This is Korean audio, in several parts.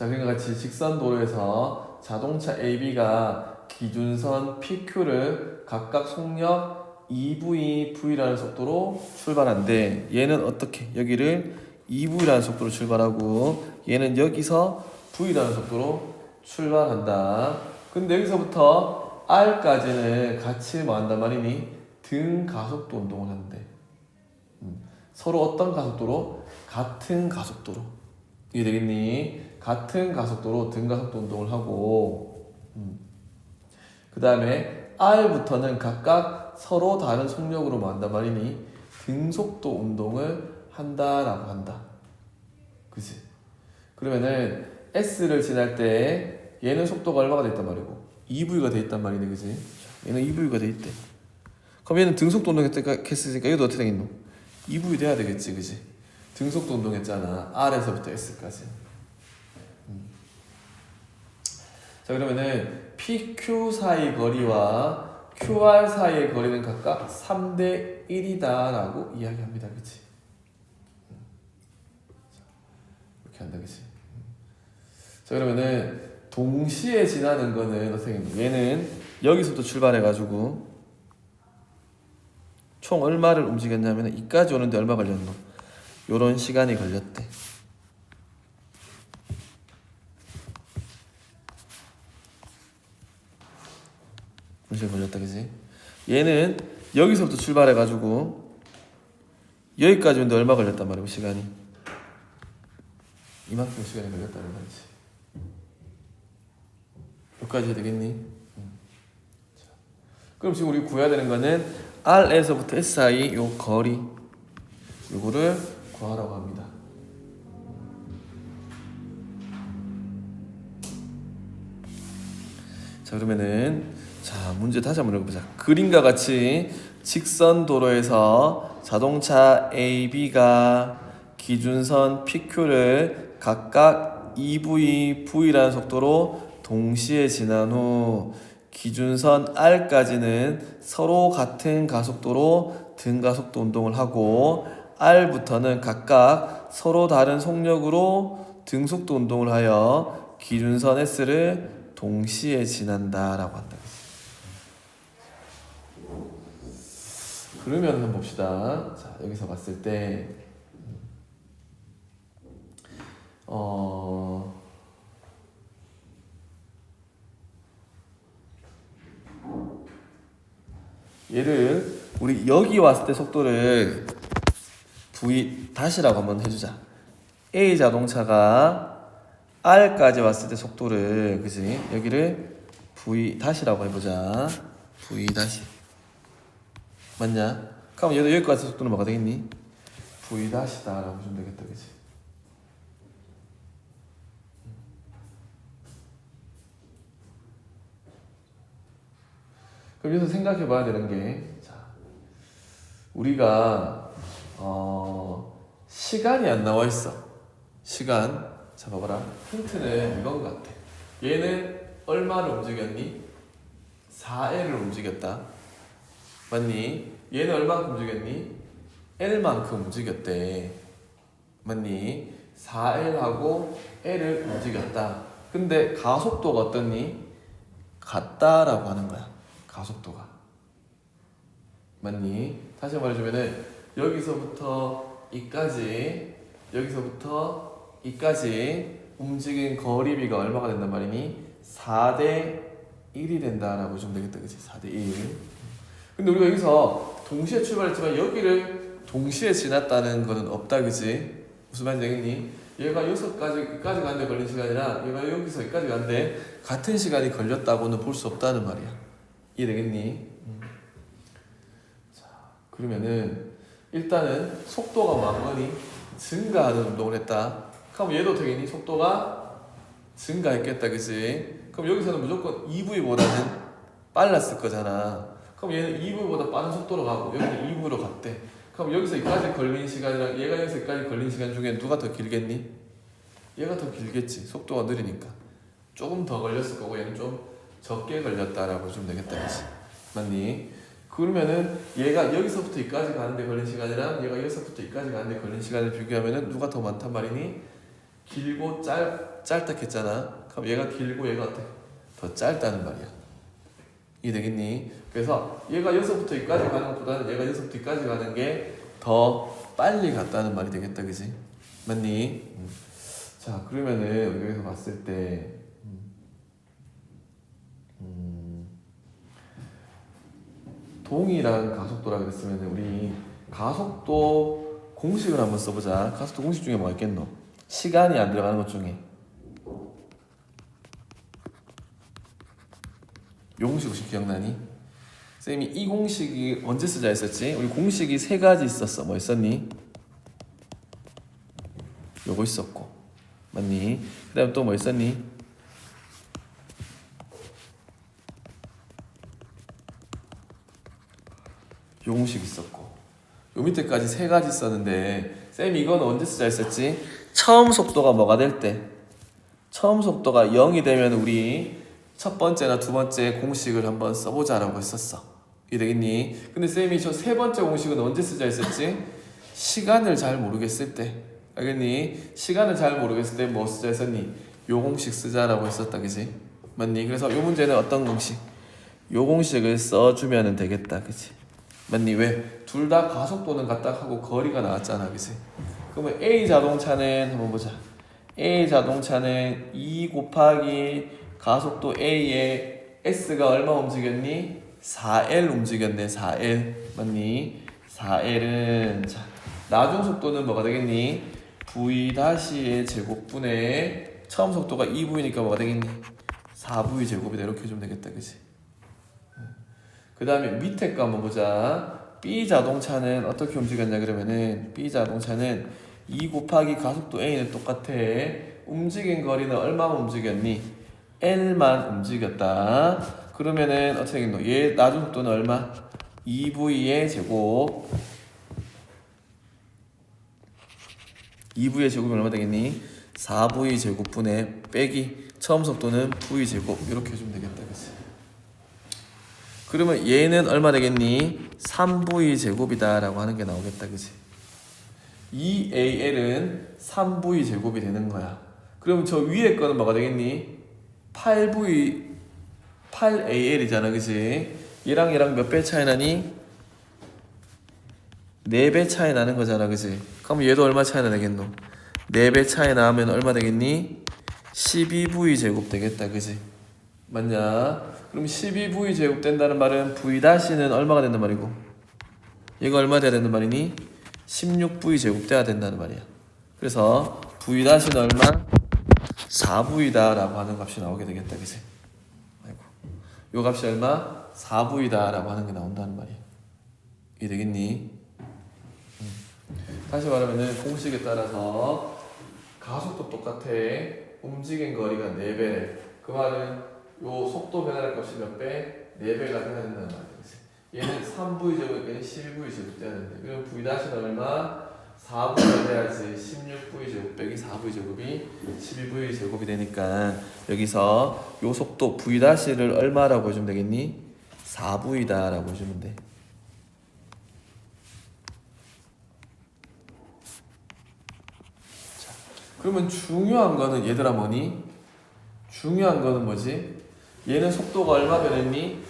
자, 그러니까 같이 직선 도로에서 자동차 AB가 기준선 PQ를 각각 속력 EV, V라는 속도로 출발한대. 얘는 어떻게? 여기를 EV라는 속도로 출발하고 얘는 여기서 V라는 속도로 출발한다. 근데 여기서부터 R까지는 같이 뭐 한단 말이니? 등 가속도 운동을 한대. 서로 어떤 가속도로? 같은 가속도로. 이해되겠니? 같은 가속도로 등가속도 운동을 하고 그 다음에 R부터는 각각 서로 다른 속력으로 뭐 한단 말이니? 등속도 운동을 한다라고 한다. 그치? 그러면은 S를 지날 때 얘는 속도가 얼마가 돼 있단 말이고 2V가 돼 있단 말이네. 그치? 얘는 2V가 돼 있대. 그럼 얘는 등속도 운동했으니까 얘도 어떻게 되겠노? 2V 돼야 되겠지. 그치? 등속도 운동했잖아. R에서부터 S까지. 자, 그러면은 PQ 사이 거리와 QR 사이의 거리는 각각 3대 1이다 라고 이야기합니다. 그치? 이렇게 한다. 그치? 자, 그러면은 동시에 지나는 거는 어떻게 되겠노? 얘는 여기서부터 출발해가지고 총 얼마를 움직였냐면 이까지 오는데 얼마 걸렸노? 요런 시간이 걸렸대. 시간 걸렸다. 그지? 얘는 여기서부터 출발해가지고 여기까지 오는데 얼마 걸렸단 말이야. 시간이 이만큼 시간이 걸렸다는 말이지. 여기까지 해야 되겠니? 자, 그럼 지금 우리 구해야 되는 거는 R에서부터 S 사이 요 거리 요거를 구하라고 합니다. 자, 그러면은 자, 문제 다시 한번 읽어보자. 그림과 같이 직선 도로에서 자동차 AB가 기준선 PQ를 각각 EV, V라는 속도로 동시에 지난 후 기준선 R까지는 서로 같은 가속도로 등가속도 운동을 하고 R부터는 각각 서로 다른 속력으로 등속도 운동을 하여 기준선 S를 동시에 지난다라고 한다. 그러면 한번 봅시다. 자, 여기서 봤을 때 얘를 우리 여기 왔을 때 속도를 V 다시라고 한번 해주자. A 자동차가 R까지 왔을 때 속도를 그지? 여기를 V 다시라고 해보자. V 다시 맞냐? 그럼 얘도 여기까지 왔을 때 속도는 뭐가 되겠니? V 다시다라고 보시면 되겠다. 그지? 그럼 여기서 생각해 봐야 되는 게 자, 우리가 시간이 안 나와 있어. 시간 자, 봐봐라. 힌트는 이건 것 같아. 얘는 얼마를 움직였니? 4L을 움직였다. 맞니? 얘는 얼마만큼 움직였니? L만큼 움직였대. 맞니? 4L하고 L을 움직였다. 근데 가속도가 어떻니? 같다라고 하는 거야. 가속도가. 맞니? 다시 말해주면은 여기서부터 이까지 움직인 거리비가 얼마가 된단 말이니? 4대 1이 된다라고 보시면 되겠다. 그치? 4대 1. 근데 우리가 여기서 동시에 출발했지만 여기를 동시에 지났다는 거는 없다. 그치? 무슨 말인지 알겠니? 얘가 여기까지 가는데 걸린 시간이랑 얘가 여기서 여기까지 가는데 같은 시간이 걸렸다고는 볼 수 없다는 말이야. 이해되겠니? 자, 그러면은 일단은 속도가 많으니 증가하는 운동을 했다. 그럼 얘도 되겠니? 속도가 증가했겠다. 그치? 그럼 여기서는 무조건 EV보다는 빨랐을 거잖아. 그럼 얘는 EV보다 빠른 속도로 가고 여기는 EV로 갔대. 그럼 여기서 여기까지 걸린 시간이랑 얘가 여기서 여기까지 걸린 시간 중에 누가 더 길겠니? 얘가 더 길겠지. 속도가 느리니까. 조금 더 걸렸을 거고 얘는 좀 적게 걸렸다라고 좀 되겠다. 그치? 맞니? 그러면은 얘가 여기서부터 여기까지 가는데 걸린 시간이랑 얘가 여기서부터 여기까지 가는데 걸린 시간을 비교하면은 누가 더 많단 말이니? 길고 짧다 했잖아. 그럼 얘가 길고 얘가 어때? 더 짧다는 말이야. 이해되겠니? 그래서 얘가 여기서부터 여기까지 가는 것보다는 얘가 여기서부터 여기까지 가는 게 더 빨리 갔다는 말이 되겠다, 그지? 맞니? 자, 그러면은 여기서 봤을 때 동일한 가속도라 그랬으면 우리 가속도 공식을 한번 써보자. 가속도 공식 중에 뭐가 있겠노? 시간이 안 들어가는 것 중에 요 공식 혹시 기억나니? 쌤이 이 공식이 언제 쓰자 했었지? 우리 공식이 세 가지 있었어. 뭐 있었니? 요거 있었고, 맞니? 그 다음 또 뭐 있었니? 요 공식 있었고, 요 밑에까지 세 가지 있었는데 쌤이 이건 언제 쓰자 했었지? 처음 속도가 뭐가 될 때? 처음 속도가 0이 되면 우리 첫 번째나 두 번째 공식을 한번 써보자라고 했었어. 이해되겠니? 근데 쌤이 저 세 번째 공식은 언제 쓰자 했었지? 시간을 잘 모르겠을 때. 알겠니? 시간을 잘 모르겠을 때 뭐 쓰자 했었니? 요 공식 쓰자라고 했었다, 그지? 맞니? 그래서 요 문제는 어떤 공식? 요 공식을 써주면 되겠다, 그지? 맞니? 왜? 둘 다 가속도는 같다 하고 거리가 나왔잖아, 그지? 그러면 A 자동차는 한번 보자. A 자동차는 2 곱하기 가속도 A에 S가 얼마 움직였니? 4L 움직였네. 4L 맞니? 4L은 자 나중 속도는 뭐가 되겠니? V-의 제곱분의 처음 속도가 2V니까 뭐가 되겠니? 4V 제곱이다. 이렇게 해주면 되겠다, 그치? 그 다음에 밑에 거 한번 보자. B 자동차는 어떻게 움직였냐 그러면은 B 자동차는 2 곱하기 가속도 A는 똑같아. 움직인 거리는 얼마만 움직였니? L만 움직였다. 그러면은 어떻게 되겠노? 얘 나중 속도는 얼마? 2V의 제곱. 2V의 제곱이 얼마 되겠니? 4V 제곱분의 빼기 처음 속도는 V 제곱. 이렇게 해주면 되겠다, 그치? 그러면 얘는 얼마 되겠니? 3V 제곱이다 라고 하는 게 나오겠다, 그치? 2AL은 3V 제곱이 되는 거야. 그러면 저 위에 거는 뭐가 되겠니? 8AL이잖아, 그치? 얘랑 몇 배 차이 나니? 4배 차이 나는 거잖아, 그치? 그럼 얘도 얼마 차이 나겠노? 4배 차이 나면 얼마 되겠니? 12V 제곱 되겠다, 그치? 맞냐? 그럼 12V 제곱 된다는 말은 V-는 얼마가 된단 말이고, 얘가 얼마 돼야 된단 말이니? 16V 제곱 돼야 된다는 말이야. 그래서 V-는 얼마? 4V다 라고 하는 값이 나오게 되겠다, 그치? 아이고. 요 값이 얼마? 4V다 라고 하는 게 나온다는 말이야. 이해 되겠니? 다시 말하면은 공식에 따라서 가속도 똑같아. 움직인 거리가 4배래. 그 말은 요 속도 변화할 값이 몇 배? 4배가 돼야 된다는 말이야. 얘는 3V 제곱이니까 12V 제곱 돼야 되는데, 그럼 V-는 얼마? 4V가 돼야지 16V 제곱 빼기 4V 제곱이 12V 제곱이 되니까 여기서 요 속도 V-를 얼마라고 해주면 되겠니? 4V다 라고 해주면 돼. 자, 그러면 중요한 거는 얘들아 뭐니? 중요한 거는 뭐지? 얘는 속도가 얼마 변했니?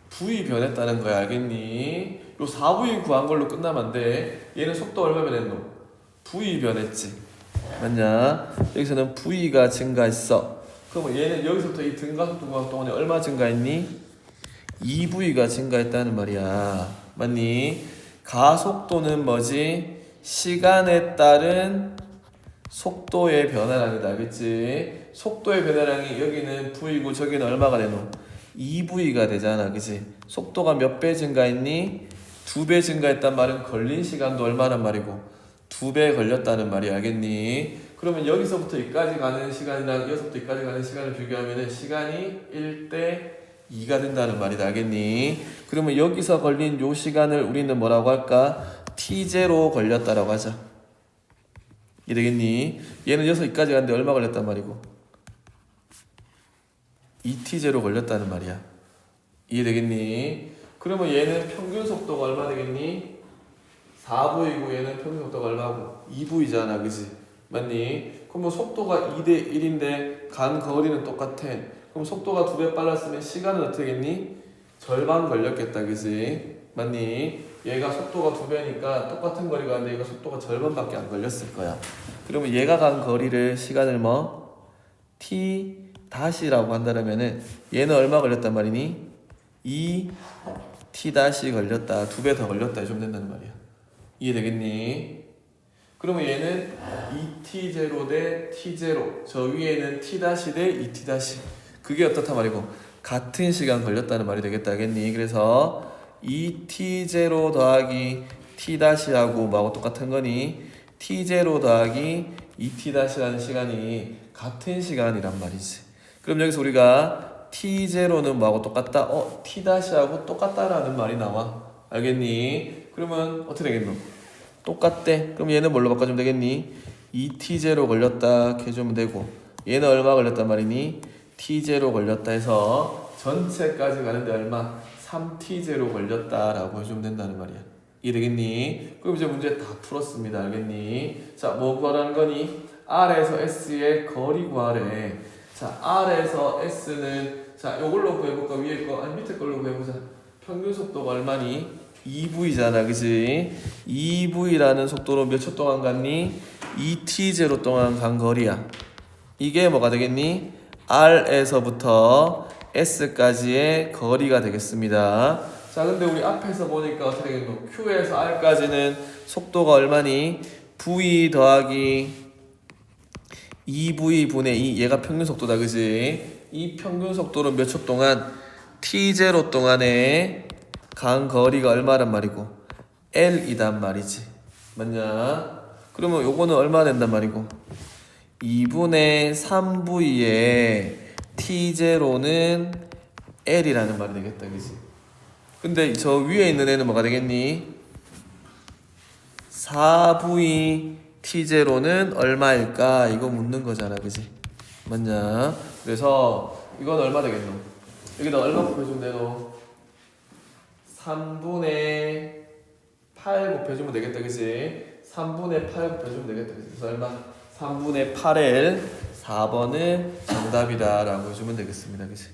V 변했다는 거야, 알겠니? 요 4V 구한 걸로 끝나면 안 돼. 얘는 속도 얼마 변했노? V 변했지. 맞냐? 여기서는 V가 증가했어. 그럼 얘는 여기서부터 이 등가속도 구간 동안에 얼마 증가했니? 2V가 증가했다는 말이야. 맞니? 가속도는 뭐지? 시간에 따른 속도의 변화량이다, 알겠지? 속도의 변화량이 여기는 V고 저기는 얼마가 되노? 2V가 되잖아, 그치? 속도가 몇 배 증가했니? 2배 증가했단 말은 걸린 시간도 얼마란 말이고 2배 걸렸다는 말이 알겠니? 그러면 여기서부터 여기까지 가는 시간이랑 여기서부터 여기까지 가는 시간을 비교하면 시간이 1대 2가 된다는 말이다, 알겠니? 그러면 여기서 걸린 요 시간을 우리는 뭐라고 할까? T0 걸렸다라고 하자. 이해되겠니? 얘는 여기서 여기까지 가는데 얼마 걸렸단 말이고 2T0 걸렸다는 말이야. 이해되겠니? 그러면 얘는 평균 속도가 얼마 되겠니? 4V고 얘는 평균 속도가 얼마고? 2V잖아, 그치? 맞니? 그러면 속도가 2대 1인데 간 거리는 똑같아. 그럼 속도가 2배 빨랐으면 시간은 어떻게 겠니? 절반 걸렸겠다, 그지? 맞니? 얘가 속도가 2배니까 똑같은 거리 가는데 얘가 속도가 절반밖에 안 걸렸을 거야. 그러면 얘가 간 거리를 시간을 뭐? t 다시라고 한다면은 얘는 얼마 걸렸단 말이니? 2t 다시 걸렸다. 2배 더 걸렸다 해주면 된다는 말이야. 이해되겠니? 그러면 얘는 2t0 대 t0. 저 위에는 t 다시 대 2t 다시. 그게 어떻다 말이고 같은 시간 걸렸다는 말이 되겠다 하겠니? 그래서 2t0 더하기 t 다시하고 뭐하고 똑같은 거니? t0 더하기 2t 다시라는 시간이 같은 시간이란 말이지. 그럼 여기서 우리가 t0는 뭐하고 똑같다? t 다시하고 똑같다라는 말이 나와. 알겠니? 그러면 어떻게 되겠노? 똑같대. 그럼 얘는 뭘로 바꿔주면 되겠니? 2t0 걸렸다 이렇게 해주면 되고 얘는 얼마 걸렸단 말이니? t0 걸렸다 해서 전체까지 가는데 얼마? 3t0 걸렸다라고 해주면 된다는 말이야. 이해되겠니? 그럼 이제 문제 다 풀었습니다. 알겠니? 자, 뭐 구하라는 거니? R에서 S의 거리 구하래. 자, R에서 S는 자, 요걸로 구해볼까? 위에 거, 아니 밑에 걸로 구해보자. 평균 속도가 얼마니? 2V잖아, 그지? 2V라는 속도로 몇 초 동안 갔니? 2t0 동안 간 거리야. 이게 뭐가 되겠니? R에서부터 S까지의 거리가 되겠습니다. 자, 근데 우리 앞에서 보니까 어떻게 되겠노? Q에서 R까지는 속도가 얼마니? V 더하기 2V 분의 2. 얘가 평균 속도다, 그지? 이 평균 속도는 몇 초 동안? t0 동안에 간 거리가 얼마란 말이고? L이단 말이지. 맞냐? 그러면 요거는 얼마 된단 말이고? 2분의 3V의 t0는 L이라는 말이 되겠다, 그지? 근데 저 위에 있는 애는 뭐가 되겠니? 4V t0는 얼마일까? 이거 묻는 거잖아, 그지? 맞냐? 그래서 이건 얼마 되겠노? 여기다 얼마 곱해주면 되노? 3분의 8 곱해주면 되겠다, 그지? 3분의 8 곱해주면 되겠다, 그지? 그래서 얼마? 3분의 8L 4번은 정답이다 라고 해주면 되겠습니다, 그치?